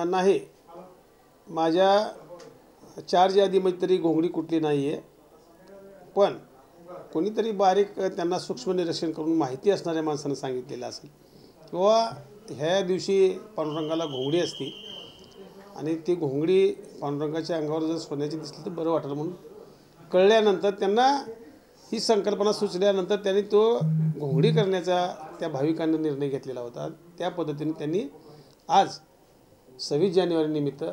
नाही, माझ्या चार्ज यादीमध्ये तरी घोंगडी कुठली नाही आहे, पण कोणीतरी बारीक त्यांना सूक्ष्म निरीक्षण करून माहिती असणाऱ्या माणसानं सांगितलेलं असेल किंवा ह्या दिवशी पांडुरंगाला घोंगडी असते आणि ती घोंगडी पांडुरंगाच्या अंगावर जर सोन्याची दिसली तर बरं वाटेल म्हणून कळल्यानंतर त्यांना ही संकल्पना सुचल्यानंतर त्यांनी तो घोंगडी करण्याचा त्या भाविकांनी निर्णय घेतलेला होता। त्या पद्धतीने त्यांनी आज 26 जानेवारी निमित्त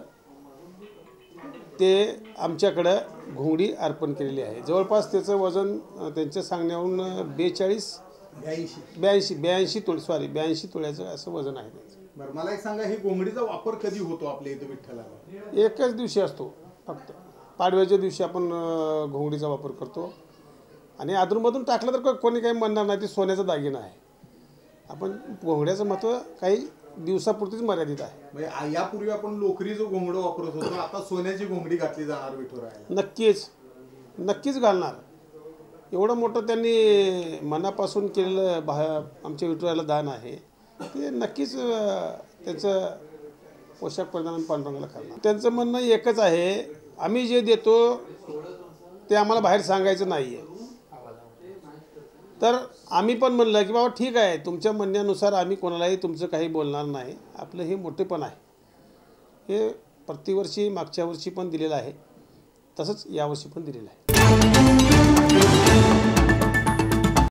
ते आमच्याकडं घोंगडी अर्पण केलेली आहे। जवळपास त्याचं वजन त्यांच्या सांगण्यावरून 82 तोळ्याचं असं वजन आहे त्याचं। बरं, मला एक सांगा, ही घोंगडीचा वापर कधी होतो आपल्या इथं विठ्ठलाला? एकच दिवशी असतो फक्त, पाडव्याच्या दिवशी आपण घोंगडीचा वापर करतो आणि अधूनमधून टाकलं तर कोणी काही म्हणणार नाही, ते सोन्याचा दागिना आहे। आपण घोंगड्याचं महत्त्व काही दिवसापुरतीच मर्यादित आहे। म्हणजे यापूर्वी आपण लोकरी जो घोंगडा वापरत होतो, आता सोन्याची घोंगडी घातली जाणार विठुरायाला? नक्कीच घालणार। एवढं मोठं त्यांनी मनापासून केलेलं आमच्या विठुरायाला दान आहे, ते नक्कीच त्याचं पोशाख परिधान पांडुरंगाला करणार। त्यांचं म्हणणं एकच आहे, आम्ही जे देतो ते आम्हाला बाहेर सांगायचं नाही आहे। तर आम्ही पण म्हणलं की बाबा ठीक आहे, तुमच्या म्हणण्यानुसार आम्ही कोणालाही तुमचं काही बोलणार नाही, आपलं हे मोठेपण आहे। हे प्रतिवर्षी मागच्या वर्षी पण दिलेलं आहे, तसंच यावर्षी पण दिलेलं आहे।